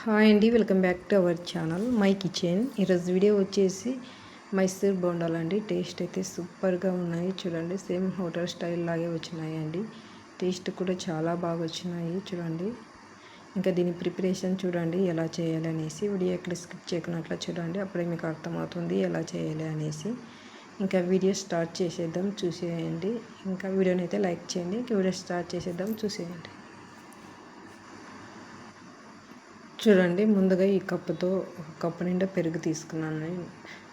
Hi అండి, welcome back to our channel my kitchen. ఈరోజు video వచ్చేసి మైసూర్ బోండాలు అండి. టేస్ట్ అయితే సూపర్గా ఉన్నాయి. చూడండి, సేమ్ హోటల్ స్టైల్ లాగే వచ్చినాయి అండి. టేస్ట్ కూడా చాలా బాగా వచ్చినాయి. చూడండి, ఇంకా దీని ప్రిపరేషన్ చూడండి ఎలా చేయాలి అనేసి. వీడియో ఎక్కడ స్కిప్ చేయకున్నట్లు చూడండి, అప్పుడే మీకు అర్థమవుతుంది ఎలా చేయాలి అనేసి. ఇంకా వీడియో స్టార్ట్ చేసేద్దాం, చూసేయండి. ఇంకా వీడియోని అయితే లైక్ చేయండి. ఇంకా వీడియో స్టార్ట్ చేసేద్దాం, చూసేయండి. చూడండి, ముందుగా ఈ కప్పుతో ఒక కప్పు నిండా పెరుగు తీసుకున్నాను.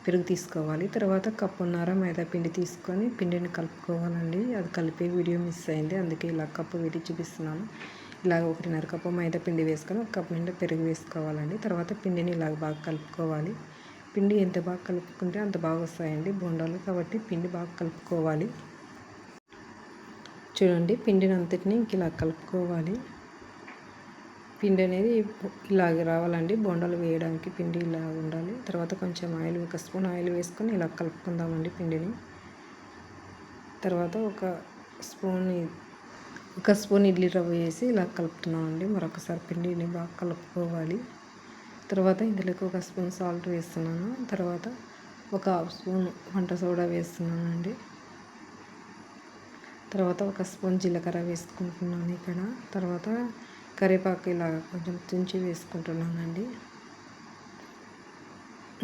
పెరుగు తీసుకోవాలి. తర్వాత కప్పున్నర మైదా పిండి తీసుకొని పిండిని కలుపుకోవాలండి. అది కలిపే వీడియో మిస్ అయింది, అందుకే ఇలా కప్పు వీటి చూపిస్తున్నాను. ఇలాగ 1.5 కప్పు మైదా పిండి వేసుకొని ఒక కప్పు నిండా పెరుగు వేసుకోవాలండి. తర్వాత పిండిని ఇలాగ బాగా కలుపుకోవాలి. పిండి ఎంత బాగా కలుపుకుంటే అంత బాగా వస్తాయండి బోండాలు, కాబట్టి పిండి బాగా కలుపుకోవాలి. చూడండి, పిండిని అంతటిని ఇలా కలుపుకోవాలి. పిండి అనేది ఇలాగ రావాలండి. బోండాలు వేయడానికి పిండి ఇలా ఉండాలి. తర్వాత కొంచెం ఆయిల్, 1 స్పూన్ ఆయిల్ వేసుకొని ఇలా కలుపుకుందామండి పిండిని. తర్వాత ఒక స్పూన్ ఇడ్లీ రవ్వ వేసి ఇలా కలుపుతున్నామండి. మరొకసారి పిండిని బాగా కలుపుకోవాలి. తర్వాత ఇందులోకి 1 స్పూన్ సాల్ట్ వేస్తున్నాను. తర్వాత 1/2 స్పూన్ వంట సోడా వేస్తున్నానండి. తర్వాత 1 స్పూన్ జీలకర్ర వేసుకుంటున్నాను ఇక్కడ. తర్వాత కరివేపాకు ఇలా కొంచెం తుంచి వేసుకుంటున్నానండి.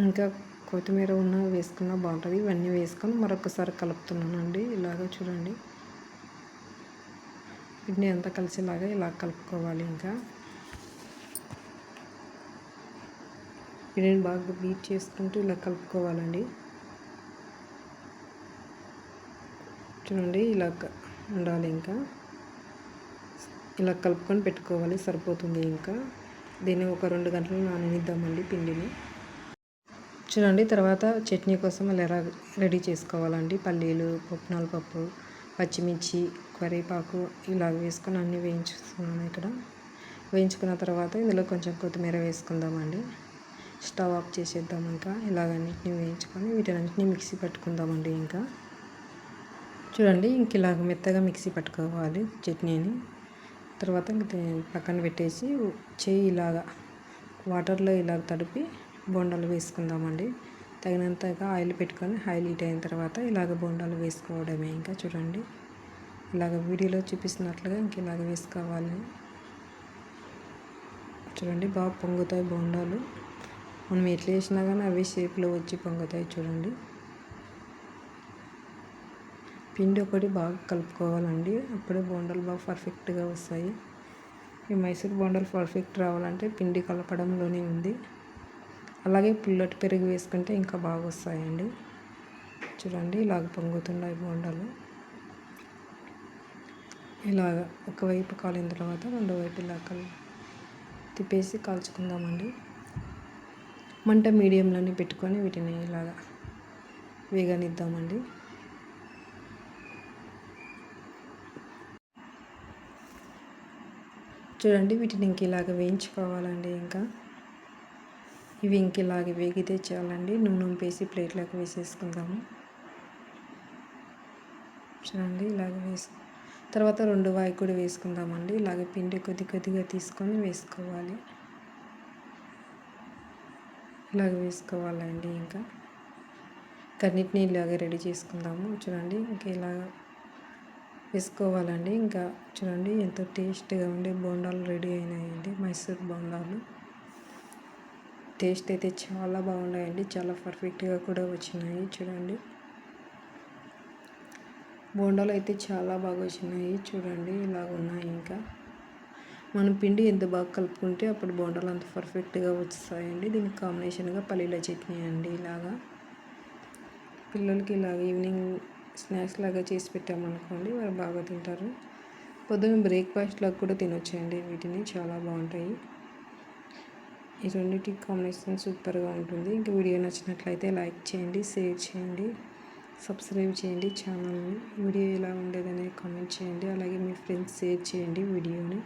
ఇంకా కొత్తిమీర వేసుకున్నా బాగుంటుంది. ఇవన్నీ వేసుకొని మరొకసారి కలుపుతున్నానండి. ఇలాగ చూడండి, పిండి అంతా కలిసేలాగా ఇలా కలుపుకోవాలి. ఇంకా పిండిని బాగా బీట్ చేసుకుంటూ ఇలా కలుపుకోవాలండి. చూడండి, ఇలా ఉండాలి. ఇంకా ఇలా కలుపుకొని పెట్టుకోవాలి, సరిపోతుంది. ఇంకా దీన్ని ఒక 2 గంటలు నాననిద్దామండి పిండిని. చూడండి, తర్వాత చట్నీ కోసం ఇలా రెడీ చేసుకోవాలండి. పల్లీలు, పుట్నాల పప్పు, పచ్చిమిర్చి, కరివేపాకు ఇలా వేసుకొని అన్నీ వేయించుతున్నాను ఇక్కడ. వేయించుకున్న తర్వాత ఇందులో కొంచెం కొత్తిమీర వేసుకుందామండి. స్టవ్ ఆఫ్ చేసేద్దాం. ఇంకా ఇలాగన్నిటిని వేయించుకొని వీటన్నిటిని మిక్సీ పట్టుకుందామండి. ఇంకా చూడండి, ఇంక ఇలాగ మెత్తగా మిక్సీ పట్టుకోవాలి చట్నీని. తర్వాత పక్కన పెట్టేసి ఇలాగా వాటర్లో ఇలాగ తడిపి బోండాలు వేసుకుందామండి. తగినంతగా ఆయిల్ పెట్టుకొని ఆయిల్ హీట్ అయిన తర్వాత ఇలాగ బోండాలు వేసుకోవడమే. ఇంకా చూడండి, ఇలాగ వీడియోలో చూపిస్తున్నట్లుగా ఇంక ఇలాగ వేసుకోవాలి. చూడండి, బాగా పొంగుతాయి బోండాలు. మనం ఎట్లా వేసినా కానీ అవి షేప్లో వచ్చి పొంగుతాయి. చూడండి, పిండి ఒకటి బాగా కలుపుకోవాలండి, అప్పుడే బోండాలు బాగా పర్ఫెక్ట్గా వస్తాయి. ఈ మైసూర్ బోండాలు పర్ఫెక్ట్ రావాలంటే పిండి కలపడంలోనే ఉంది. అలాగే పుల్లటి పెరుగు వేసుకుంటే ఇంకా బాగా వస్తాయండి. చూడండి, ఇలాగ పొంగుతున్నాయి బోండాలు. ఇలాగ ఒకవైపు కాలిన తర్వాత రెండో వైపు ఇలా తిప్పేసి కాల్చుకుందామండి. మంట మీడియంలోనే పెట్టుకొని వీటిని ఇలాగ వేగనిద్దామండి. చూడండి, వీటిని ఇంక ఇలాగ వేయించుకోవాలండి. ఇంకా ఇవి ఇంక ఇలాగ వేగితే చాలండి. నూనె వేసి ప్లేట్లోకి వేసేసుకుందాము. చూడండి, ఇలాగ తర్వాత 2 వాయి కూడా వేసుకుందామండి. ఇలాగ పిండి కొద్దిగా తీసుకొని వేసుకోవాలి. ఇలాగ వేసుకోవాలండి. ఇంకా కన్నిటిని ఇలాగ రెడీ చేసుకుందాము. చూడండి, ఇంకా ఇలాగ వేసుకోవాలండి. ఇంకా చూడండి, ఎంతో టేస్ట్గా ఉండే బోండాలు రెడీ అయినాయండి. మైసూర్ బోండాలు టేస్ట్ అయితే చాలా బాగున్నాయండి, చాలా పర్ఫెక్ట్గా కూడా వచ్చినాయి. చూడండి, బోండాలు అయితే చాలా బాగా వచ్చినాయి. చూడండి, ఇలాగ ఉన్నాయి. ఇంకా మనం పిండి ఎంత బాగా కలుపుకుంటే అప్పుడు బోండాలు అంత పర్ఫెక్ట్గా వస్తాయండి. దీనికి కాంబినేషన్గా పల్లీల చట్నీ అండి. ఇలాగా పిల్లలకి ఇలాగ ఈవినింగ్ స్నాక్స్ లాగా చేసి పెట్టామనుకోండి, వారు బాగా తింటారు. పొద్దున్న బ్రేక్ఫాస్ట్ లాగా కూడా తినొచ్చండి. వీటిని చాలా బాగుంటాయి. ఈ రెండింటి కాంబినేషన్ సూపర్గా ఉంటుంది. ఇంకా వీడియో నచ్చినట్లయితే లైక్ చేయండి, షేర్ చేయండి, సబ్స్క్రైబ్ చేయండి ఛానల్ని. వీడియో ఎలా ఉండేదని కామెంట్ చేయండి. అలాగే మీ ఫ్రెండ్స్ షేర్ చేయండి వీడియోని.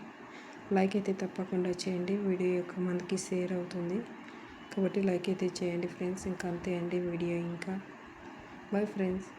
లైక్ అయితే తప్పకుండా చేయండి, వీడియో ఎక్కువ మందికి షేర్ అవుతుంది కాబట్టి లైక్ అయితే చేయండి ఫ్రెండ్స్. ఇంకా అంతే అండి వీడియో. ఇంకా బాయ్ ఫ్రెండ్స్.